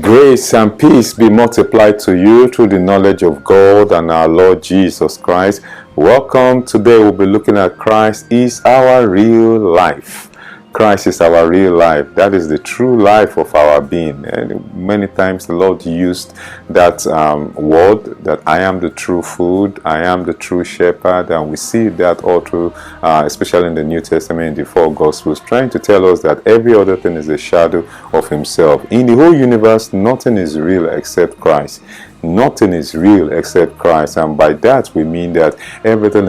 Grace and peace be multiplied to you through the knowledge of God and our Lord Jesus Christ. Welcome. Today we'll be looking at Christ is our real life. Christ is our real life. That is the true life of our being. And many times the Lord used that word, that I am the true food, I am the true shepherd, and we see that all through, especially in the New Testament, in the four Gospels, trying to tell us that every other thing is a shadow of Himself. In the whole universe, nothing is real except Christ. Nothing is real except Christ, and by that we mean that everything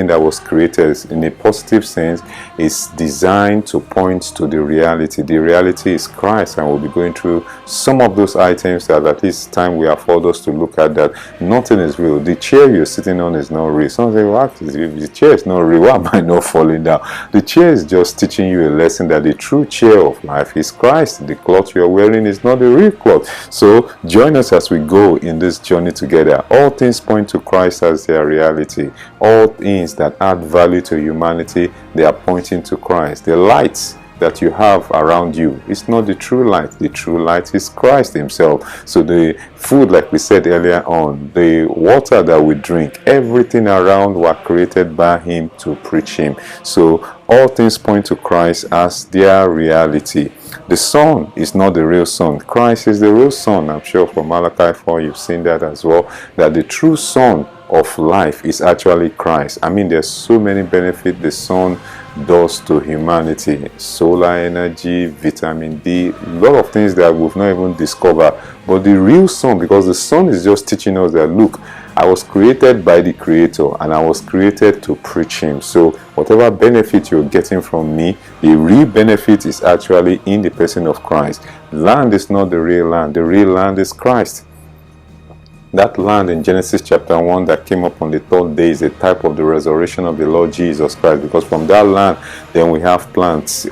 that was created in a positive sense is designed to point to the reality. The reality is Christ, and we'll be going through some of those items that at this time we afford us to look at. That nothing is real. The chair you're sitting on is not real. Some say, "What? The chair is not real. Why am I not falling down?" The chair is just teaching you a lesson that the true chair of life is Christ. The cloth you're wearing is not the real cloth. So join us as we go in this journey together. All things point to Christ as their reality. All things that add value to humanity, they are pointing to Christ. The lights that you have around you is not the true light. The true light is Christ Himself. So the food, like we said earlier on, the water that we drink, everything around were created by Him to preach Him. So all things point to Christ as their reality. The sun is not the real sun. Christ is the real sun. I'm sure from Malachi 4 you've seen that as well, that the true sun of life is actually Christ. I mean, there's so many benefits the sun does to humanity. Solar energy, vitamin D, a lot of things that we've not even discovered. But the real sun, because the sun is just teaching us that, look, I was created by the Creator and I was created to preach Him. So whatever benefit you're getting from me, the real benefit is actually in the person of Christ. Land is not the real land. The real land is Christ. That land in Genesis chapter 1 that came up on the third day is a type of the resurrection of the Lord Jesus Christ, because from that land then we have plants,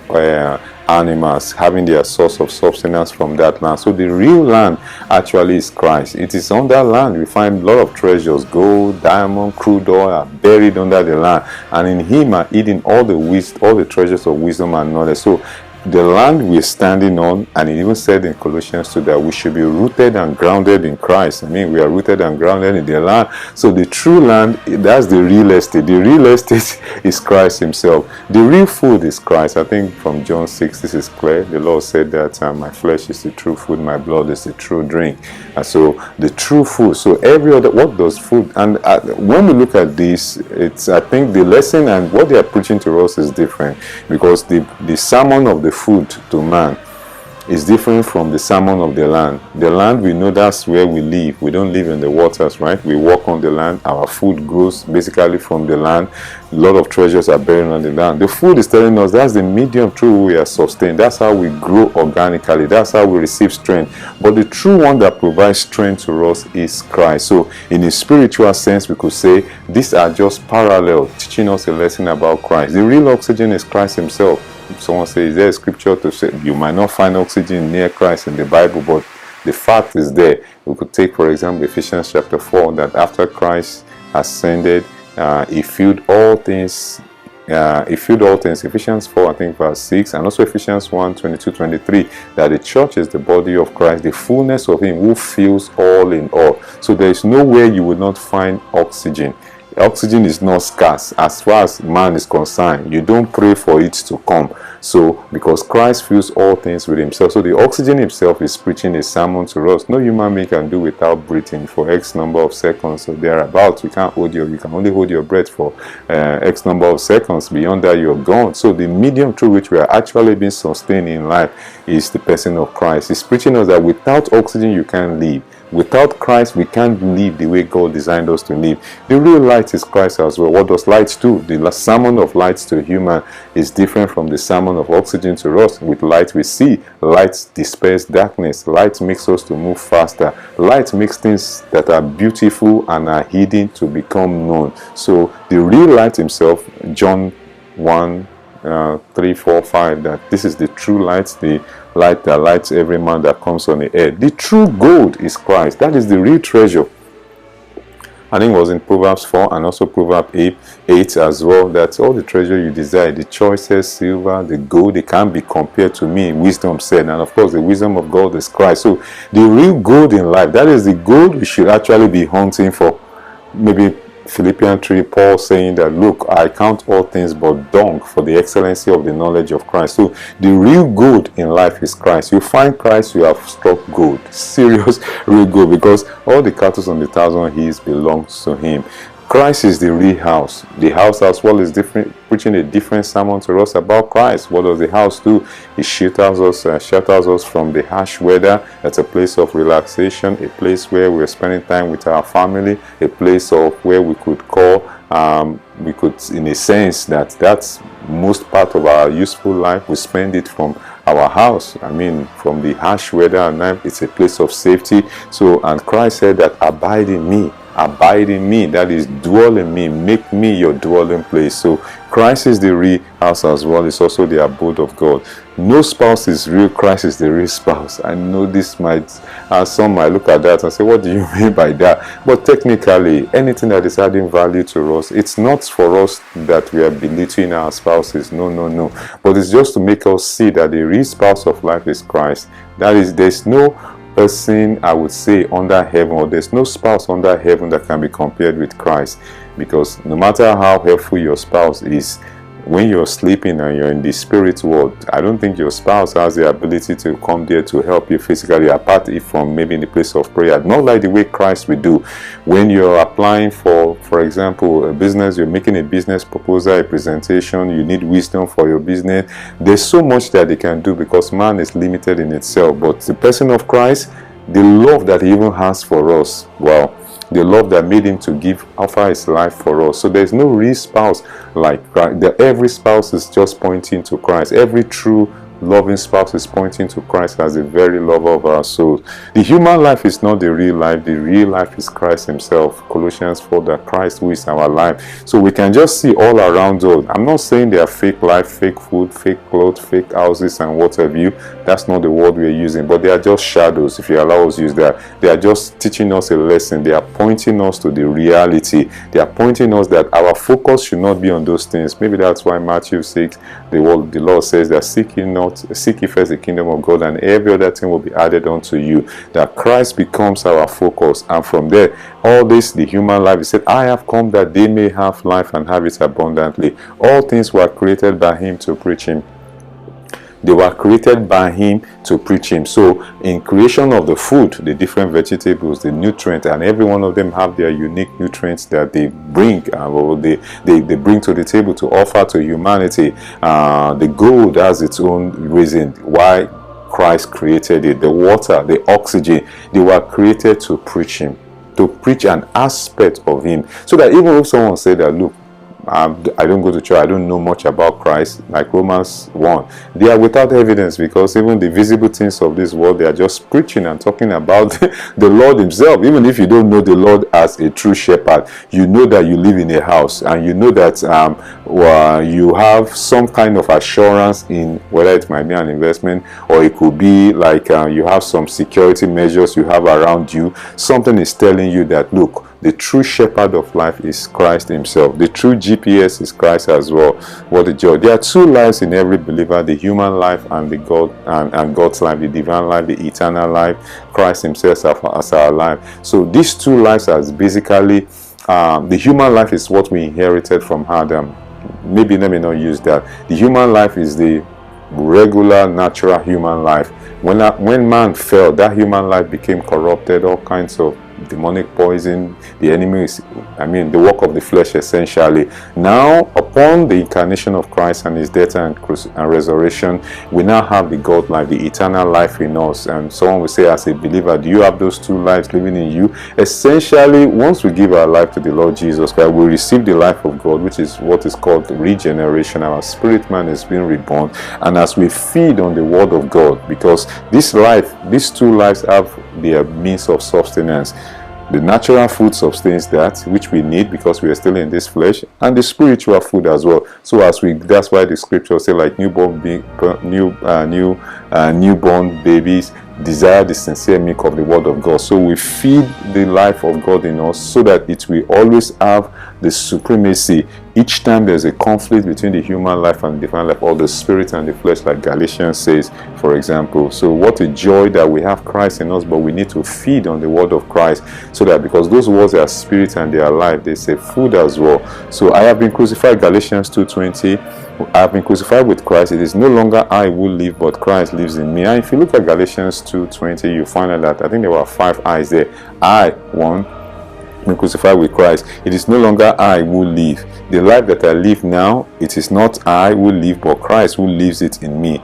animals having their source of sustenance from that land. So the real land actually is Christ. It is on that land we find a lot of treasures. Gold, diamond, crude oil are buried under the land, and in Him are hidden all the treasures of wisdom and knowledge. So the land we're standing on, and it even said in Colossians 2 that we should be rooted and grounded in Christ. I mean, we are rooted and grounded in the land. So the true land, that's the real estate. The real estate is Christ Himself. The real food is Christ. I think from John 6 this is clear. The Lord said that my flesh is the true food, my blood is the true drink. And so the true food. So every other, what does food? And when we look at this, it's, I think the lesson and what they are preaching to us is different, because the sermon of the food to man is different from the sermon of the land. The land, we know that's where we live. We don't live in the waters, right? We walk on the land. Our food grows basically from the land. A lot of treasures are buried on the land. The food is telling us that's the medium through we are sustained. That's how we grow organically. That's how we receive strength. But the true one that provides strength to us is Christ. So in a spiritual sense, we could say these are just parallel, teaching us a lesson about Christ. The real oxygen is Christ Himself. Someone says, is there a scripture to say you might not find oxygen near Christ in the Bible, but the fact is there. We could take, for example, Ephesians chapter 4, that after Christ ascended, He filled all things. Ephesians 4, I think verse 6, and also Ephesians 1, 22, 23, that the church is the body of Christ, the fullness of Him who fills all in all. So there is nowhere you will not find oxygen. Oxygen is not scarce as far as man is concerned. You don't pray for it to come. So because Christ fills all things with Himself, so the oxygen Himself is preaching a sermon to us. No human being can do without breathing for X number of seconds or thereabouts. You can only hold your breath for X number of seconds. Beyond that, you're gone. So the medium through which we are actually being sustained in life is the person of Christ. He's preaching us that without oxygen you can't live. Without Christ, we can't live the way God designed us to live. The real light is Christ as well. What does light do? The sermon of light to human is different from the sermon of oxygen to us. With light we see. Light dispels darkness. Light makes us to move faster. Light makes things that are beautiful and are hidden to become known. So the real light Himself, John 1, 3, 4, 5, that this is the true light, the light that lights every man that comes on the earth. The true gold is Christ. That is the real treasure. I think it was in Proverbs 4 and also Proverbs 8 as well, that all the treasure you desire, the choicest silver, the gold, they can't be compared to me, wisdom said. And of course, the wisdom of God is Christ. So the real gold in life, that is the gold we should actually be hunting for. Maybe Philippians 3, Paul saying that, look, I count all things but dung for the excellency of the knowledge of Christ. So the real gold in life is Christ. You find Christ, you have struck gold. Serious real gold, because all the cattle on the 1,000 hills belongs to him. Christ is the real house. The house as well is different, preaching a different sermon to us about Christ. What does the house do? It shelters us from the harsh weather. It's a place of relaxation, a place where we're spending time with our family, a place of where we could call, we could, in a sense, that's most part of our useful life. We spend it from our house. I mean, from the harsh weather and night, it's a place of safety. So, and Christ said that abide in me. Abide in me, that is, dwell in me, make me your dwelling place. So Christ is the real house as well. It's also the abode of God. No spouse is real, Christ is the real spouse. I know this might, some might look at that and say, what do you mean by that? But technically, anything that is adding value to us, it's not for us that we are belittling our spouses. No. But it's just to make us see that the real spouse of life is Christ. That is, there's no person, I would say, under heaven, or there's no spouse under heaven that can be compared with Christ. Because no matter how helpful your spouse is, when you're sleeping and you're in the spirit world, I don't think your spouse has the ability to come there to help you physically, apart from maybe in the place of prayer. Not like the way Christ will do. When you're applying for example, a business, you're making a business proposal, a presentation, you need wisdom for your business. There's so much that they can do, because man is limited in itself. But the person of Christ, the love that he even has for us, wow, the love that made him to offer his life for us. So there's no real spouse like Christ. Every spouse is just pointing to Christ. Every true loving spouse is pointing to Christ as the very lover of our souls. The human life is not the real life. The real life is Christ himself. Colossians 4, that Christ who is our life. So we can just see all around us. I'm not saying they are fake life, fake food, fake clothes, fake houses and what have you. That's not the word we're using, but they are just shadows, if you allow us to use that. They are just teaching us a lesson. They are pointing us to the reality. They are pointing us that our focus should not be on those things. Maybe that's why Matthew 6, the Lord says that seek ye first the kingdom of God, and every other thing will be added unto you. That Christ becomes our focus, and from there, all this, the human life, he said, I have come that they may have life and have it abundantly. All things were created by him to preach him. They were created by him to preach him. So in creation of the food, the different vegetables, the nutrients, and every one of them have their unique nutrients that they bring, or they bring to the table to offer to humanity. The gold has its own reason why Christ created it. The water, the oxygen, they were created to preach him, to preach an aspect of him. So that even if someone said that, look, I don't go to church, I don't know much about Christ, like Romans 1, they are without evidence, because even the visible things of this world, they are just preaching and talking about the Lord himself. Even if you don't know the Lord as a true shepherd, you know that you live in a house, and you know that you have some kind of assurance in whether it might be an investment, or it could be like you have some security measures you have around you. Something is telling you that, look, the true shepherd of life is Christ himself. The true GPS is Christ as well. What a joy. There are two lives in every believer, the human life and the God and God's life, the divine life, the eternal life, Christ himself as our life. So these two lives are basically, the human life is what we inherited from Adam. Maybe let me not use that. The human life is the regular, natural human life. When man fell, that human life became corrupted, all kinds of demonic poison, the enemy is, the work of the flesh essentially. Now, upon the incarnation of Christ and his death and resurrection, we now have the God life, the eternal life in us. And someone will say, as a believer, do you have those two lives living in you? Essentially, once we give our life to the Lord Jesus Christ, we receive the life of God, which is what is called regeneration. Our spirit man is being reborn. And as we feed on the word of God, because this life, these two lives have their means of sustenance. The natural food sustains that which we need because we are still in this flesh, and the spiritual food as well. So that's why the scriptures say, like newborn babies, desire the sincere milk of the word of God. So we feed the life of God in us so that it will always have the supremacy each time there's a conflict between the human life and the divine life, or the spirit and the flesh, like Galatians says, for example. So what a joy that we have Christ in us, but we need to feed on the word of Christ, so that, because those words are spirit and they are life, they say food as well. So I have been crucified, Galatians 2:20. I have been crucified with Christ. It is no longer I who live, but Christ lives in me. And if you look at Galatians 2:20, you find out that I think there were 5 I's there. I, one, been crucified with Christ. It is no longer I who live. The life that I live now, it is not I who live, but Christ who lives it in me.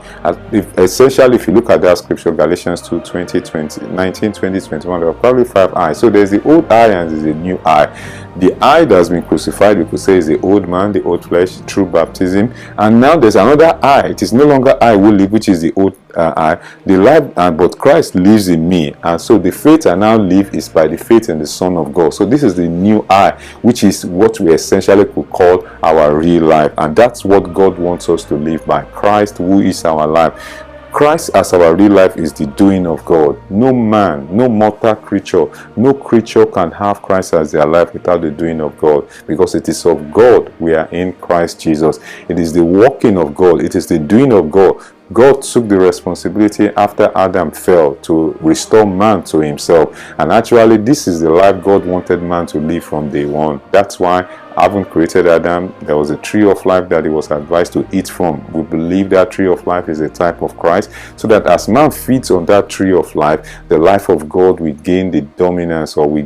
Essentially, if you look at that scripture, Galatians 2:20, 19, 20, 21, there are probably 5 I. So there's the old I and there's the new I. The I that has been crucified, we could say, is the old man, the old flesh, through baptism. And now there's another I. It is no longer I who live, which is the old I. The life, but Christ lives in me. And so the faith I now live is by the faith in the Son of God. So this is the new I, which is what we essentially could call our real life. And that's what God wants us to live by. Christ, who is our life. Christ as our real life is the doing of God. No man, no mortal creature, no creature can have Christ as their life without the doing of God, because it is of God we are in Christ Jesus. It is the working of God. It is the doing of God. God took the responsibility after Adam fell to restore man to himself. And actually, this is the life God wanted man to live from day one. That's why, having created Adam, there was a tree of life that he was advised to eat from. We believe that tree of life is a type of Christ, so that as man feeds on that tree of life, the life of God will gain the dominance, or we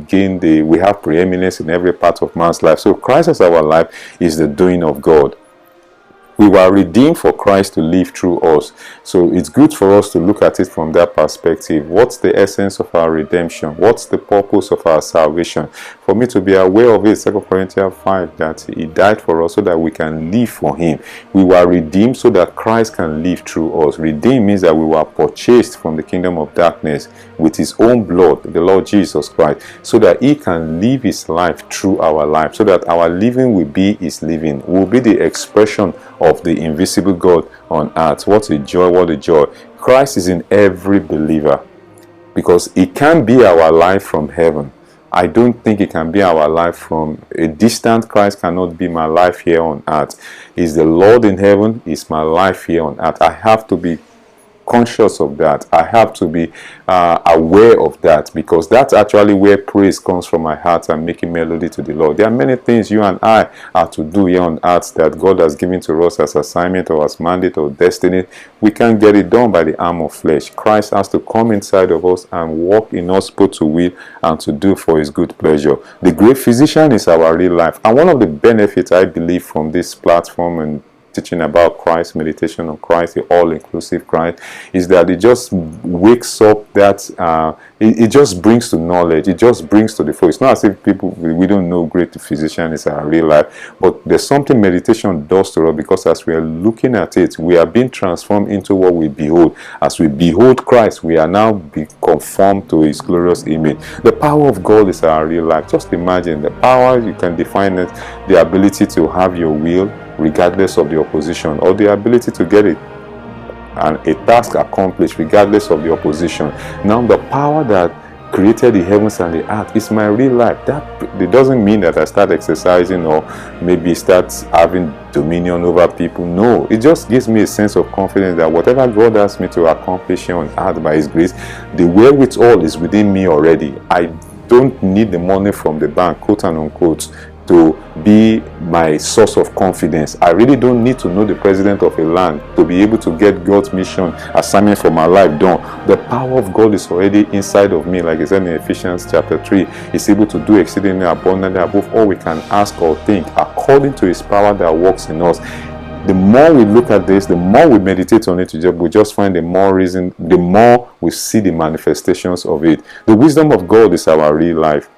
have preeminence in every part of man's life. So Christ as our life is the doing of God. We were redeemed for Christ to live through us. So it's good for us to look at it from that perspective. What's the essence of our redemption? What's the purpose of our salvation? For me to be aware of it, 2 Corinthians 5, that he died for us so that we can live for him. We were redeemed so that Christ can live through us. Redeemed means that we were purchased from the kingdom of darkness with his own blood, the Lord Jesus Christ, so that he can live his life through our life, so that our living will be his living, will be the expression of the invisible God on earth. What a joy, what a joy. Christ is in every believer, because it can be our life from heaven. I don't think it can be our life from a distant. Christ cannot be my life here on earth. He's the Lord in heaven, is my life here on earth. I have to be conscious of that. I have to be aware of that, because that's actually where praise comes from my heart and making melody to the Lord. There are many things you and I are to do here on earth that God has given to us as assignment or as mandate or destiny. We can't get it done by the arm of flesh. Christ has to come inside of us and walk in us both to will and to do for his good pleasure. The great physician is our real life. And one of the benefits I believe from this platform and teaching about Christ, meditation on Christ, the all-inclusive Christ, is that it just wakes up that it just brings to knowledge, it just brings to the fore. It's not as if we don't know great physician is our real life, but there's something meditation does to us, because as we are looking at it, we are being transformed into what we behold. As we behold Christ, we are now be conformed to his glorious image. The power of God is our real life. Just imagine the power, you can define it, the ability to have your will regardless of the opposition, or the ability to get it and a task accomplished regardless of the opposition. Now the power that created the heavens and the earth is my real life. That it doesn't mean that I start exercising or maybe start having dominion over people. No, it just gives me a sense of confidence that whatever God asks me to accomplish here on earth by his grace, the wherewithal is within me already. I don't need the money from the bank, quote and unquote, to be my source of confidence. I really don't need to know the president of a land to be able to get God's mission assignment for my life done. The power of God is already inside of me, like it said in Ephesians chapter 3. He's able to do exceedingly abundantly above all we can ask or think, according to his power that works in us. The more we look at this, the more we meditate on it, we just find the more reason, the more we see the manifestations of it. The wisdom of God is our real life.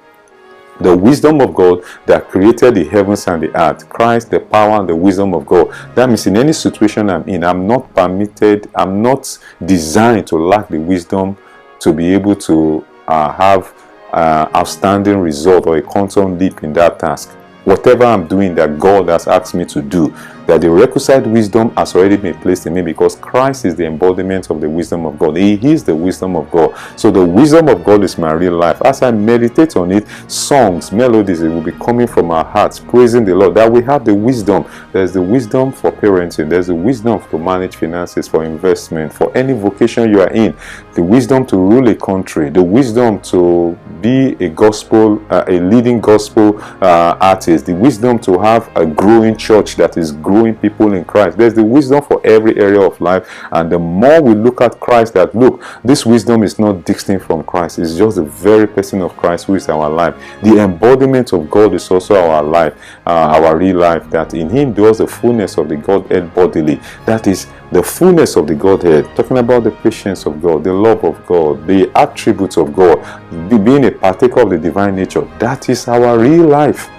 The wisdom of God that created the heavens and the earth. Christ, the power and the wisdom of God. That means in any situation I'm in, I'm not permitted, I'm not designed to lack the wisdom to be able to have outstanding result or a quantum leap in that task. whatever I'm doing that God has asked me to do, that the requisite wisdom has already been placed in me, because Christ is the embodiment of the wisdom of God. He is the wisdom of God. So the wisdom of God is my real life. As I meditate on it, songs, melodies, it will be coming from our hearts, praising the Lord, that we have the wisdom. There's the wisdom for parenting. There's the wisdom to manage finances, for investment, for any vocation you are in. The wisdom to rule a country. The wisdom to be a gospel, a leading gospel artist. The wisdom to have a growing church that is growing people in Christ. There's the wisdom for every area of life. And the more we look at Christ, that look, this wisdom is not distinct from Christ. It's just the very person of Christ who is our life. The embodiment of God is also our life, our real life, that in him dwells the fullness of the Godhead bodily. That is the fullness of the Godhead, talking about the patience of God, the love of God, the attributes of God, being a partaker of the divine nature. That is our real life.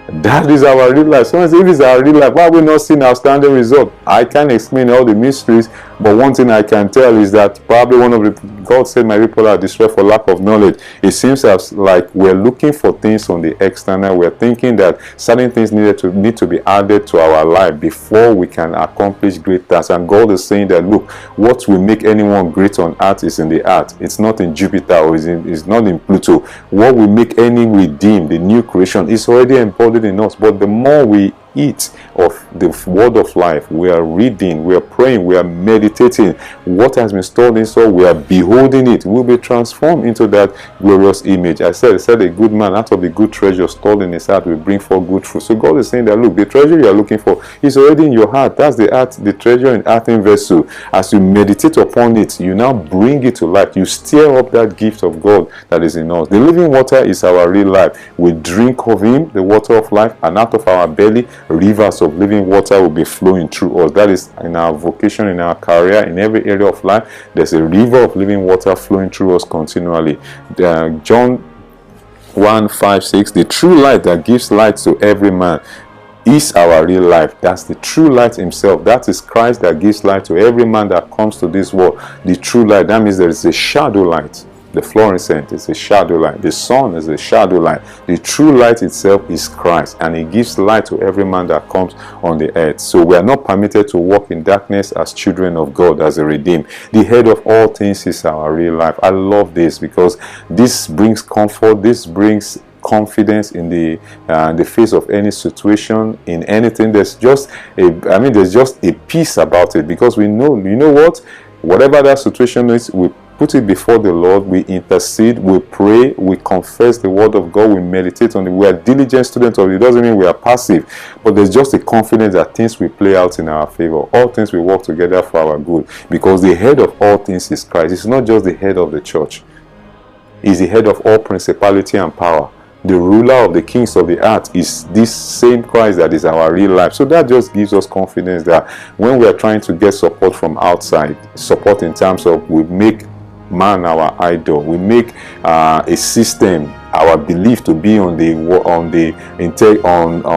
That is our real life. Someone says, if it's our real life, why are we not seeing outstanding result? I can't explain all the mysteries, but one thing I can tell is that probably one of the, God said, my people are destroyed for lack of knowledge. It seems as like we're looking for things on the external. We're thinking that certain things need to be added to our life before we can accomplish great tasks. And God is saying that, look, what will make anyone great on earth is in the earth. It's not in Jupiter, or it's not in Pluto. What will make any redeemed, the new creation, is already embodied in us. But the more we eat of the word of life, we are reading, we are praying, we are meditating, what has been stored in us, we are beholding it, we'll be transformed into that glorious image. I said a good man out of the good treasure stored in his heart will bring forth good fruit. So God is saying that, look, the treasure you are looking for is already in your heart. That's the treasure in earthen vessel. As you meditate upon it, you now bring it to life. You stir up that gift of God that is in us. The living water is our real life. We drink of him, the water of life, and out of our belly rivers of living water will be flowing through us. That is in our vocation, in our career, in every area of life. There's a river of living water flowing through us continually. John 1:5-6, the true light that gives light to every man is our real life. That's the true light himself. That is Christ that gives light to every man that comes to this world. The true light, that means there is a shadow light. The fluorescent is a shadow light. The sun is a shadow light. The true light itself is Christ, and he gives light to every man that comes on the earth. So we are not permitted to walk in darkness as children of God, as a redeemed. The head of all things is our real life. I love this, because this brings comfort. This brings confidence in the face of any situation, in anything. There's just a peace about it, because we know, you know what, whatever that situation is, we put it before the Lord, we intercede, we pray, we confess the word of God, we meditate on it. We are diligent students of it. It doesn't mean we are passive, but there's just a confidence that things will play out in our favor. All things will work together for our good, because the head of all things is Christ. It's not just the head of the church. He's the head of all principality and power. The ruler of the kings of the earth is this same Christ that is our real life. So that just gives us confidence that when we are trying to get support from outside, support in terms of we make man our idol, we make a system, our belief to be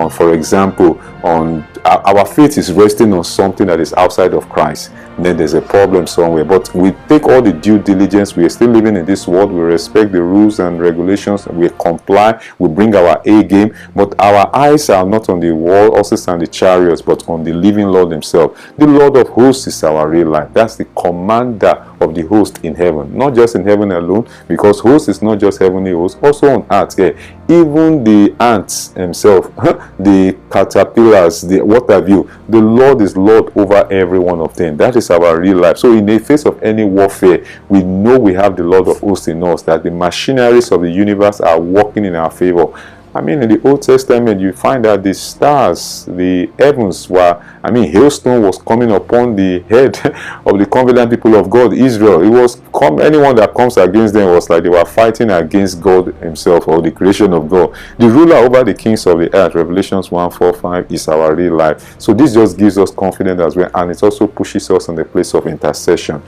for example, on our faith is resting on something that is outside of Christ, then there's a problem somewhere. But we take all the due diligence. We are still living in this world. We respect the rules and regulations. We comply. We bring our A game. But our eyes are not on the wall, horses and the chariots, but on the living Lord himself. The Lord of hosts is our real life. That's the commander of the host in heaven. Not just in heaven alone, because host is not just heavenly host, also on earth. Yeah. Even the ants himself, the caterpillars, the what have you, the Lord is Lord over every one of them. That is our real life. So in the face of any warfare, we know we have the Lord of hosts in us, that the machineries of the universe are working in our favor. I mean, in the Old Testament, you find that the stars, the heavens were, hailstone was coming upon the head of the covenant people of God, Israel. It was anyone that comes against them was like they were fighting against God himself, or the creation of God. The ruler over the kings of the earth, Revelations 1:4-5, is our real life. So this just gives us confidence as well, and it also pushes us in the place of intercession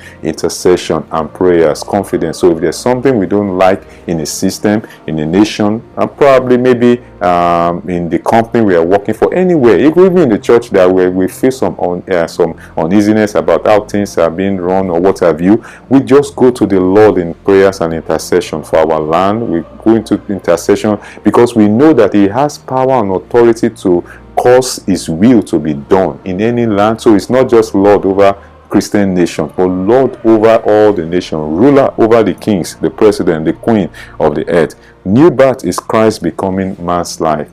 and prayers, confidence. So if there's something we don't like in a system, in a nation, and probably maybe maybe in the company we are working for, anywhere, even in the church, that we feel some uneasiness about how things are being run or what have you, we just go to the Lord in prayers and intercession for our land. We go into intercession because we know that He has power and authority to cause His will to be done in any land. So it's not just Lord over Christian nation, but Lord over all the nation, ruler over the kings, the president, the queen of the earth. New birth is Christ becoming man's life.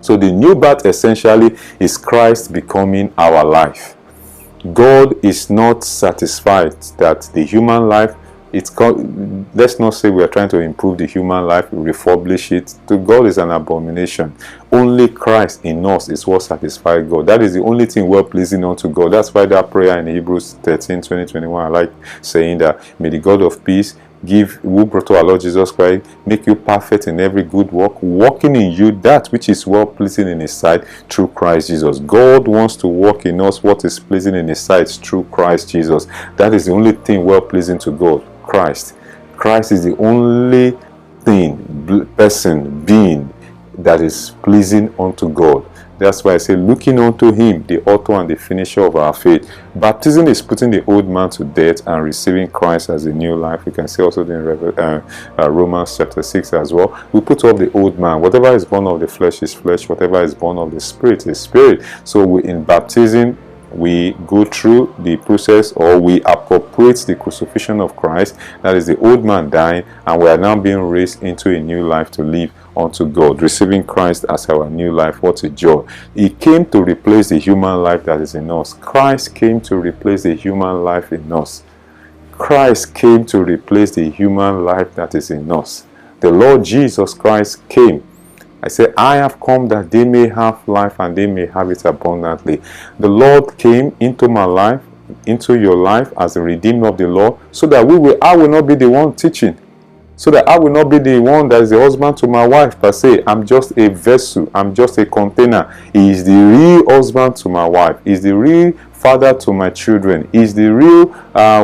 So the new birth essentially is Christ becoming our life. God is not satisfied that the human life, let's not say we are trying to improve the human life, refurbish it. To God is an abomination. Only Christ in us is what satisfies God. That is the only thing well pleasing unto God. That's why that prayer in Hebrews 13, 20, 21, I like saying that, may the God of peace who brought to our Lord Jesus Christ, make you perfect in every good work, working in you that which is well pleasing in His sight through Christ Jesus. God wants to work in us what is pleasing in His sight through Christ Jesus. That is the only thing well pleasing to God. Christ is the only thing, person, being that is pleasing unto God. That's why I say, looking unto Him, the author and the finisher of our faith. Baptism is putting the old man to death and receiving Christ as a new life. We can see also in Romans chapter 6 as well. We put off the old man. Whatever is born of the flesh is flesh. Whatever is born of the spirit is spirit. So in baptism, we go through the process, or we appropriate the crucifixion of Christ. That is the old man dying, and we are now being raised into a new life to live unto God, receiving Christ as our new life. What a joy. He came to replace the human life that is in us. Christ came to replace the human life in us. Christ came to replace the human life that is in us. The Lord Jesus Christ came. I say, I have come that they may have life and they may have it abundantly. The Lord came into my life, into your life as a redeemer of the law, so that I will not be the one teaching. So that I will not be the one that is the husband to my wife per se. I'm just a vessel. I'm just a container. He is the real husband to my wife. He is the real father to my children. He is the real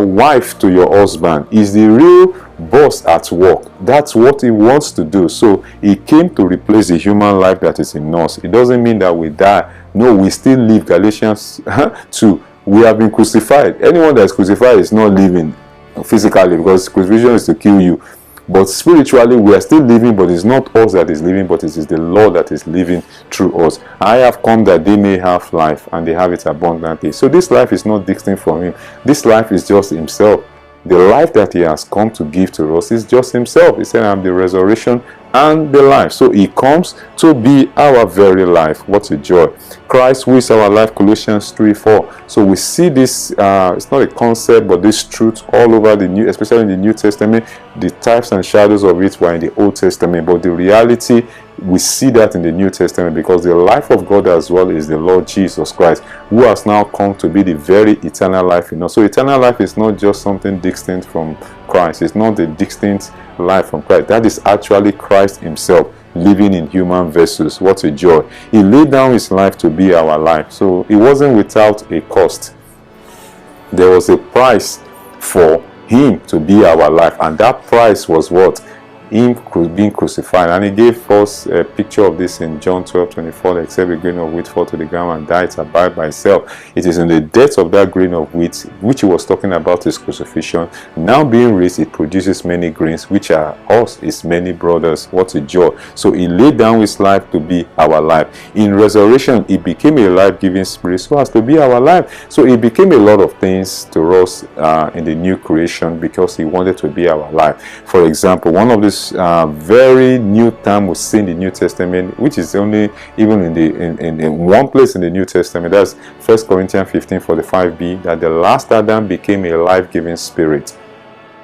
wife to your husband. He is the real boss at work. That's what He wants to do. So He came to replace the human life that is in us. It doesn't mean that we die. No, we still live. Galatians 2. We have been crucified. Anyone that is crucified is not living physically, because crucifixion is to kill you. But spiritually, we are still living, but it's not us that is living, but it is the Lord that is living through us. I have come that they may have life, and they have it abundantly. So this life is not distinct from Him. This life is just Himself. The life that He has come to give to us is just Himself. He said, I am the resurrection and the life. So He comes to be our very life. What a joy. Christ, who is our life, Colossians 3:4. So we see this, it's not a concept, but this truth all over the New, especially in the New Testament. The types and shadows of it were in the Old Testament, but the reality, we see that in the New Testament, because the life of God as well is the Lord Jesus Christ, who has now come to be the very eternal life in us. So eternal life is not just something distinct from Christ. It's not the distinct life from Christ. That is actually Christ Himself living in human vessels. What a joy. He laid down His life to be our life. So it wasn't without a cost. There was a price for Him to be our life, and that price was what? Him being crucified. And He gave us a picture of this in John 12:24. Except a grain of wheat fall to the ground and die, it abide by itself. It is in the death of that grain of wheat, which He was talking about His crucifixion, now being raised, it produces many grains, which are us, His many brothers. What a joy. So He laid down His life to be our life. In resurrection, He became a life-giving spirit so as to be our life. So He became a lot of things to us in the new creation, because He wanted to be our life. For example, one of these very new term we see in the New Testament, which is only even in one place in the New Testament, that's 1 Corinthians 15:45b, that the last Adam became a life-giving spirit.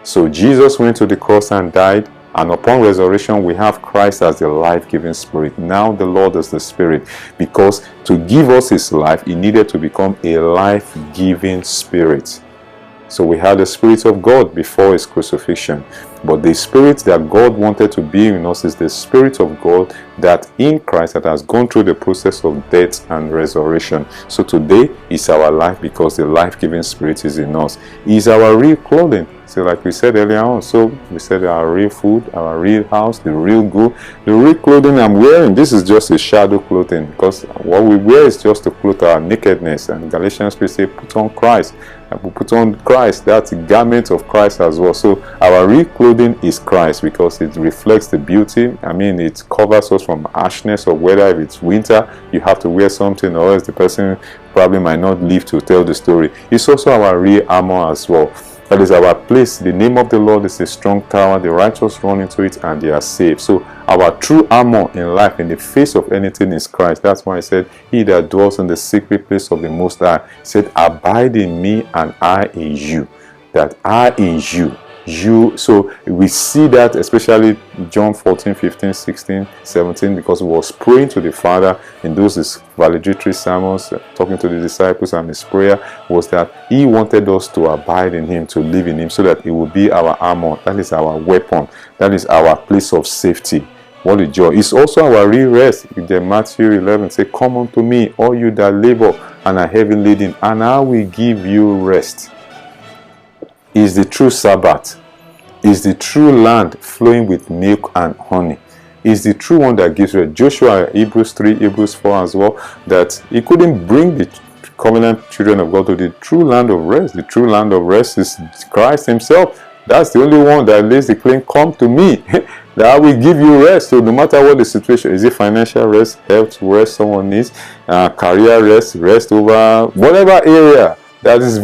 So Jesus went to the cross and died, and upon resurrection we have Christ as the life-giving spirit. Now the Lord is the Spirit, because to give us His life, He needed to become a life-giving spirit. So we had the Spirit of God before his crucifixion. But the Spirit that God wanted to be in us is the Spirit of God that in Christ that has gone through the process of death and resurrection. So today is our life because the life-giving Spirit is in us. He is our real clothing. So like we said earlier on, so we said our real food, our real house, the real good, the real clothing I'm wearing. This is just a shadow clothing because what we wear is just to clothe our nakedness. And Galatians 3 say, put on Christ. And we put on Christ, that's the garment of Christ as well. So our real clothing is Christ because it reflects the beauty. I mean, it covers us from harshness, or whether if it's winter, you have to wear something, or else the person probably might not live to tell the story. It's also our real armor as well. That is our place. The name of the Lord is a strong tower. The righteous run into it and they are saved. So our true armor in life, in the face of anything, is Christ. That's why I said, he that dwells in the secret place of the Most High said, abide in me and I in you. That I in you. So we see that especially John 14, 15, 16, 17, because he was praying to the Father in those valedictory sermons, talking to the disciples, and his prayer was that he wanted us to abide in him, to live in him, so that it will be our armor. That is our weapon. That is our place of safety. What a joy. It's also our real rest. In Matthew 11, say, come unto me, all you that labor and are heavy laden, and I will give you rest. Is the true Sabbath, is the true land flowing with milk and honey, is the true one that gives rest. Joshua, Hebrews 3, Hebrews 4 as well, that he couldn't bring the covenant children of God to the true land of rest. The true land of rest is Christ himself. That's the only one that lays the claim, come to me, that I will give you rest. So no matter what the situation, is it financial rest, health rest someone needs, career rest, rest over whatever area, that is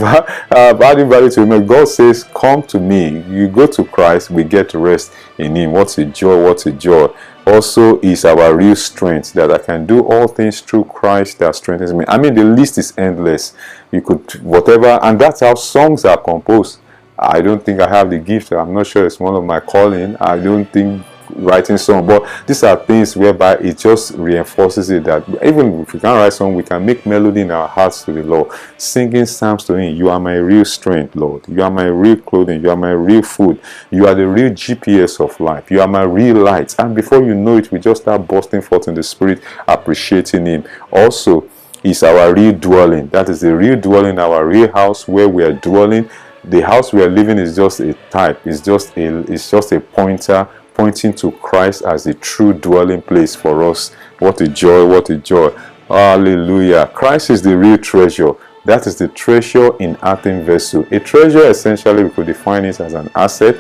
adding value to him. God says, come to me. You go to Christ, we get rest in him. What a joy, what a joy. Also is our real strength, that I can do all things through Christ that strengthens me. I mean, the list is endless. You could, whatever, and that's how songs are composed. I don't think I have the gift. I'm not sure it's one of my calling. I don't think writing song, but these are things whereby it just reinforces it, that even if we can't write song, we can make melody in our hearts to the Lord, singing psalms to him. You are my real strength, Lord. You are my real clothing. You are my real food. You are the real GPS of life. You are my real light. And before you know it, we just start bursting forth in the spirit, appreciating him. Also is our real dwelling. That is the real dwelling, our real house where we are dwelling. The house we are living is just a type. It's just a pointer pointing to Christ as the true dwelling place for us. What a joy, what a joy. Hallelujah. Christ is the real treasure. That is the treasure in earthen vessel. A treasure, essentially, we could define it as an asset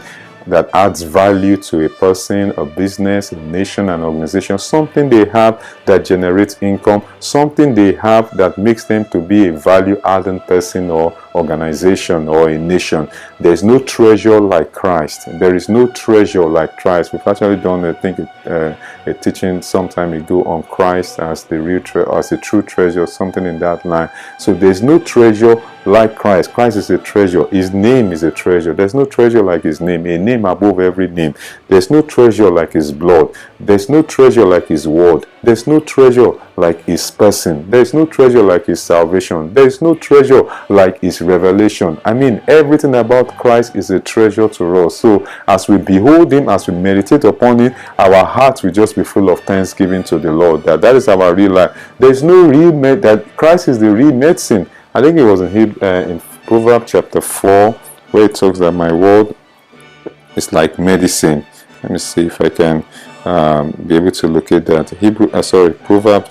that adds value to a person, a business, a nation, an organization, something they have that generates income, something they have that makes them to be a value-adding person or organization or a nation. There is no treasure like Christ. There is no treasure like Christ. We've actually done, I think, a teaching some time ago on Christ as the real as a true treasure, something in that line. So there's no treasure like Christ. Christ is a treasure. His name is a treasure. There's no treasure like his name. A name above every name. There's no treasure like his blood. There's no treasure like his word. There's no treasure like his person. There's no treasure like his salvation. There's no treasure like his revelation. I mean, everything about Christ is a treasure to us. So as we behold him, as we meditate upon him, our hearts will just be full of thanksgiving to the Lord. That is our real life. There's no real that Christ is the real medicine. I think it was in Proverbs chapter 4 where it talks that my word is like medicine. Let me see if I can be able to locate that. Proverbs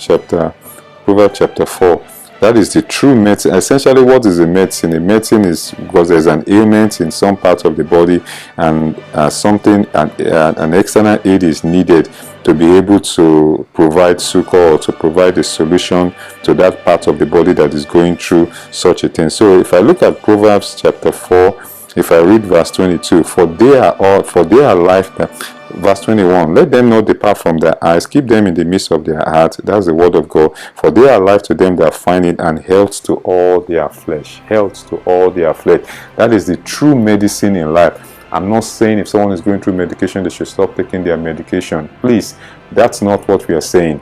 chapter 4. That is the true medicine. Essentially, what is a medicine? A medicine is because there's an ailment in some part of the body, and an external aid is needed to be able to provide succor or to provide a solution to that part of the body that is going through such a thing. So if I look at Proverbs chapter 4, if I read verse 22, for they are life. Verse 21, let them not depart from their eyes, keep them in the midst of their heart. That's the word of God. For they are life to them that find it, and health to all their flesh. Health to all their flesh. That is the true medicine in life. I'm not saying if someone is going through medication, they should stop taking their medication. Please, that's not what we are saying.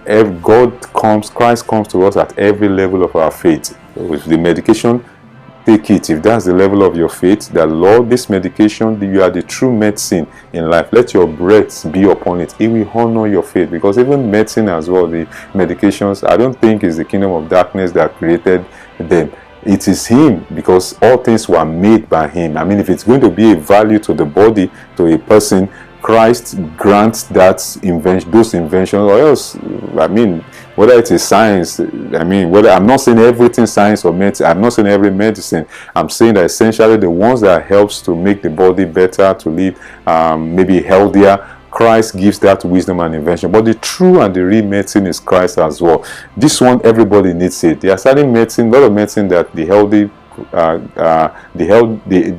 Christ comes to us at every level of our faith. With the medication, take it. If that's the level of your faith, that Lord, this medication, you are the true medicine in life. Let your breath be upon it. It will honor your faith, because even medicine as well, the medications, I don't think it's the kingdom of darkness that created them. It is him, because all things were made by him. I mean, if it's going to be a value to the body, to a person, Christ grants that invention, those inventions, or else, I mean, whether it is science, I mean, whether, I'm not saying everything science or medicine, I'm not saying every medicine, I'm saying that essentially the ones that helps to make the body better, to live maybe healthier, Christ gives that wisdom and invention. But the true and the real medicine is Christ as well. This one, everybody needs it. There are certain medicine, a lot of medicine that the healthy,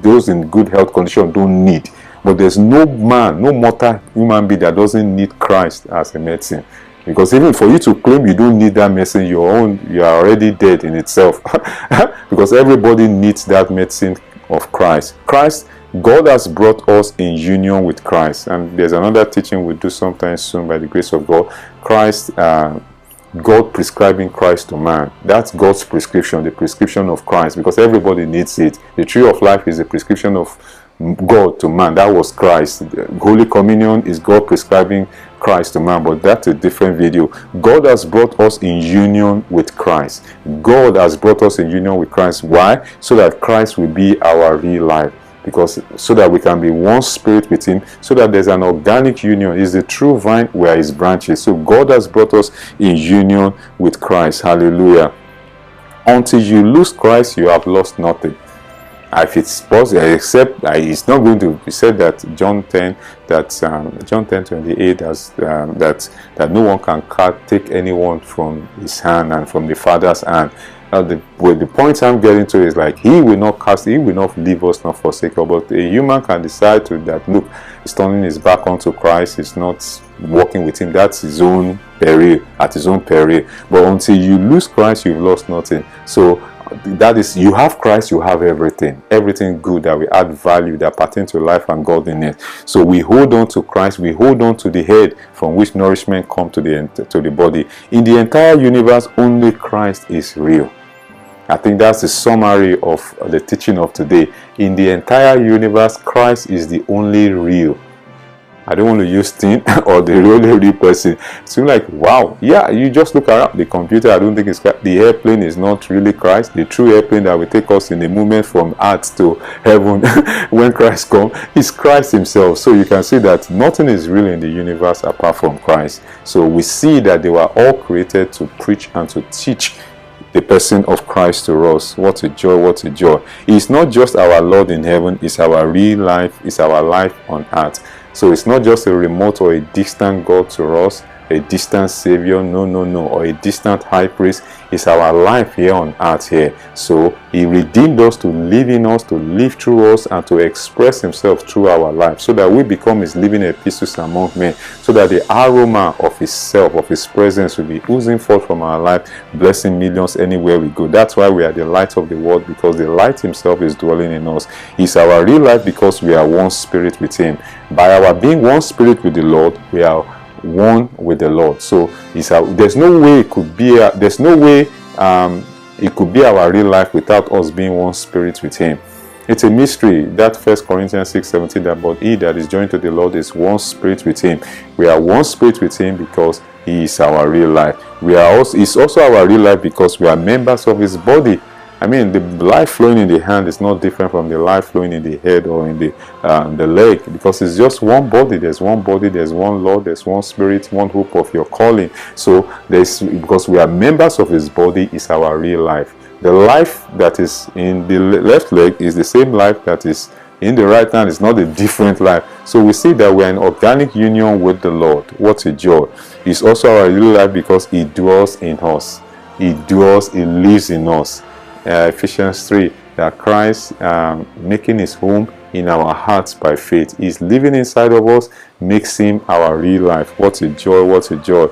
those in good health condition don't need. But there's no man, no mortal human being that doesn't need Christ as a medicine. Because even for you to claim you don't need that medicine, you are already dead in itself. Because everybody needs that medicine of Christ. God has brought us in union with Christ. And there's another teaching we'll do sometime soon by the grace of God. God prescribing Christ to man. That's God's prescription, the prescription of Christ, because everybody needs it. The tree of life is the prescription of God to man. That was Christ. Holy Communion is God prescribing Christ to man, but that's a different video. God has brought us in union with Christ. God has brought us in union with Christ. Why? So that Christ will be our real life. Because so that we can be one spirit with him, so that there's an organic union. He's the true vine, where his branches. So God has brought us in union with Christ. Hallelujah. Until you lose Christ, you have lost nothing. If it's possible, except it's not going to be said that John 10, that John 10:28, that no one can take anyone from his hand and from the Father's hand. The point I'm getting to is like, he will not leave us, not forsake us. But a human can decide to that, look, he's turning his back onto Christ, he's not walking with him. That's his own peril, at his own peril. But until you lose Christ, you've lost nothing. So that is, you have Christ, you have everything good that will add value, that pertain to life and godliness. So we hold on to Christ, we hold on to the head, from which nourishment comes to the body. In the entire universe, only Christ is real. I think that's the summary of the teaching of today. In the entire universe, Christ is the only real. I don't want to use thing or the only real person. It seems like, wow, yeah, you just look around the computer. I don't think it's the airplane is not really Christ. The true airplane that will take us in a moment from earth to heaven when Christ comes is Christ himself. So you can see that nothing is real in the universe apart from Christ. So we see that they were all created to preach and to teach the person of Christ to us. What a joy, what a joy. It's not just our Lord in heaven, it's our real life, it's our life on earth. So it's not just a remote or a distant God to us, a distant Savior, no, or a distant high priest. It's our life here on earth here. So he redeemed us to live in us, to live through us, and to express himself through our life, so that we become his living epistles among men, so that the aroma of his self, of his presence, will be oozing forth from our life, blessing millions anywhere we go. That's why we are the light of the world, because the light himself is dwelling in us. It's our real life because we are one spirit with him. By our being one spirit with the Lord, we are one with the Lord. So there's no way it could be it could be our real life without us being one spirit with him. It's a mystery, that 1 Corinthians 6:17, that but he that is joined to the Lord is one spirit with him. We are one spirit with him because he is our real life. It's also our real life because we are members of his body. I mean, the life flowing in the hand is not different from the life flowing in the head or in the leg, because it's just one body. There's one body, there's one Lord, there's one spirit, one hope of your calling. So because we are members of his body, is our real life. The life that is in the left leg is the same life that is in the right hand. It's not a different life. So we see that we're in organic union with the Lord. What a joy. It's also our real life because he dwells in us. He lives in us. Ephesians 3, that Christ making his home in our hearts by faith. He's living inside of us, makes him our real life. What a joy, what a joy.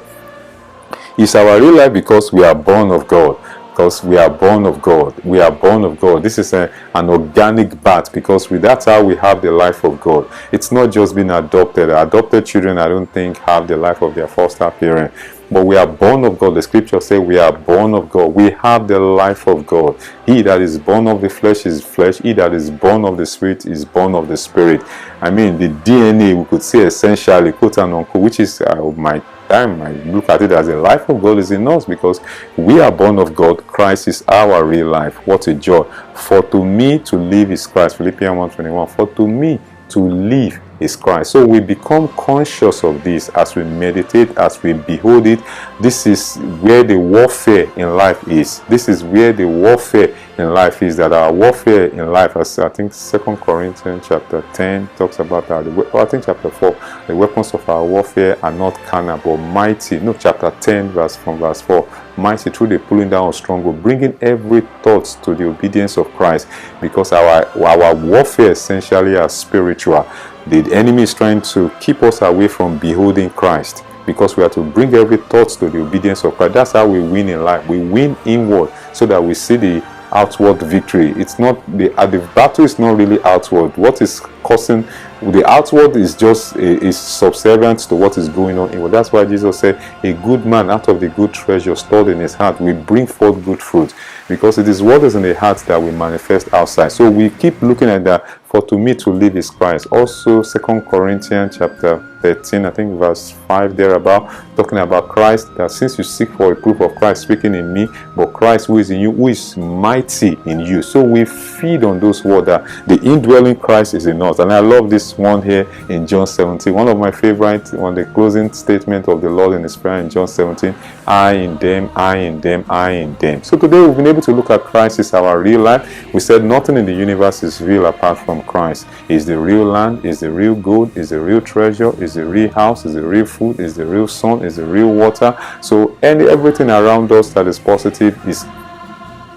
It's our real life because we are born of God. Because we are born of God. We are born of God. This is an organic birth, because that's how we have the life of God. It's not just being adopted. Adopted children, I don't think, have the life of their foster parent. but we are born of God. The scripture says we are born of God. We have the life of God. He that is born of the flesh is flesh. He that is born of the spirit is born of the spirit. I mean, the DNA, we could say essentially, quote and unquote, which is my time, I look at it as the life of God is in us, because we are born of God. Christ is our real life. What a joy. For to me to live is Christ. Philippians 1:21. For to me to live is Christ. So we become conscious of this as we meditate, as we behold it. This is where the warfare in life is. This is where the warfare in life is, that our warfare in life, as I think 2 Corinthians chapter 10 talks about that. I think chapter 4, the weapons of our warfare are not carnal but mighty. No, chapter 10 verse 4, mighty through the pulling down of stronghold, bringing every thought to the obedience of Christ, because our warfare essentially are spiritual. The enemy is trying to keep us away from beholding Christ, because we have to bring every thought to the obedience of Christ. That's how we win in life. We win inward so that we see the outward victory. It's not the battle is not really outward. What is causing the outward is just is subservient to what is going on inward. That's why Jesus said, a good man out of the good treasure stored in his heart will bring forth good fruit, because it is what is in the heart that we manifest outside. So we keep looking at that. For to me to live is Christ. Also 2 Corinthians chapter 13, I think verse 5 thereabout, talking about Christ, that since you seek for a proof of Christ speaking in me, but Christ who is in you, who is mighty in you. So we feed on those words that the indwelling Christ is in us. And I love this one here in John 17. One of my favorite, on the closing statement of the Lord in his prayer in John 17, I in them, I in them, I in them. So today we've been able to look at Christ is our real life. We said nothing in the universe is real apart from Christ. Is the real land, is the real gold, is the real treasure, is the real house, is the real food, is the real sun, is the real water. So everything around us that is positive is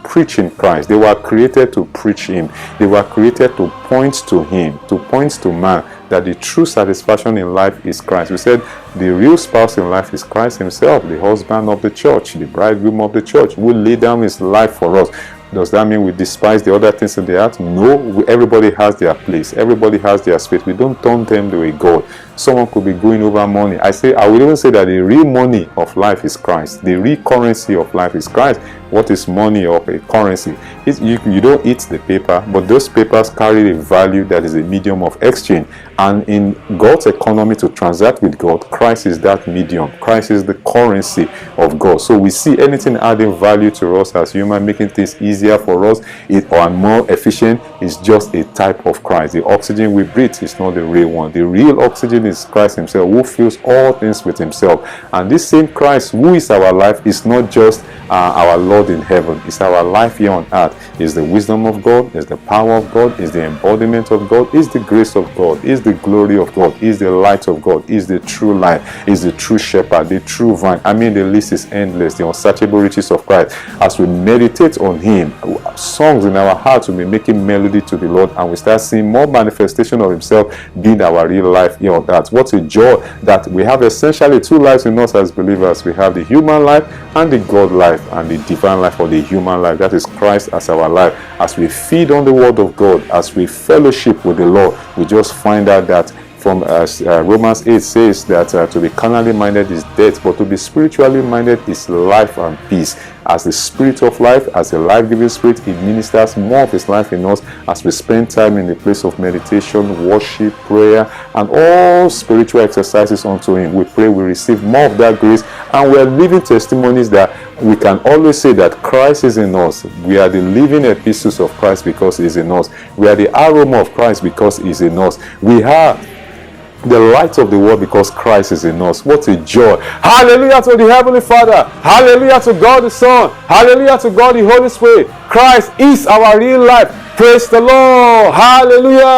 preaching Christ. They were created to preach him. They were created to point to him, to point to man, that the true satisfaction in life is Christ. We said the real spouse in life is Christ himself, the husband of the church, the bridegroom of the church, who laid down his life for us. Does that mean we despise the other things in the earth? No, everybody has their place. Everybody has their space. We don't turn them to a God. Someone could be going over money. I will even say that the real money of life is Christ. The real currency of life is Christ. What is money or a currency? You don't eat the paper, but those papers carry a value that is a medium of exchange. And in God's economy, to transact with God, Christ is that medium. Christ is the currency of God. So we see anything adding value to us as human, making things easier for us or more efficient, is just a type of Christ. The oxygen we breathe is not the real one. The real oxygen is Christ himself, who fills all things with himself. And this same Christ who is our life is not just our Lord in heaven. It's our life here on earth. It's the wisdom of God, it's the power of God, it's the embodiment of God, it's the grace of God, it's the glory of God, it's the light of God, it's the true light, it's the true shepherd, the true vine. I mean, the list is endless, the unsearchable riches of Christ. As we meditate on him, songs in our hearts will be making melody to the Lord, and we start seeing more manifestation of himself being our real life here on earth. What a joy that we have essentially two lives in us as believers. We have the human life and the God life, and the divine life or the human life. That is Christ as our life. As we feed on the word of God, as we fellowship with the Lord, we just find out that from Romans 8 says that to be carnally minded is death, but to be spiritually minded is life and peace. As the spirit of life, as a life-giving spirit, he ministers more of his life in us as we spend time in the place of meditation, worship, prayer, and all spiritual exercises unto him. We pray we receive more of that grace, and we are living testimonies that we can always say that Christ is in us. We are the living epistles of Christ because he is in us. We are the aroma of Christ because he is in us. We are the light of the world because Christ is in us. What a joy. Hallelujah to the Heavenly Father. Hallelujah to God the Son. Hallelujah to God the Holy Spirit. Christ is our real life. Praise the Lord. Hallelujah.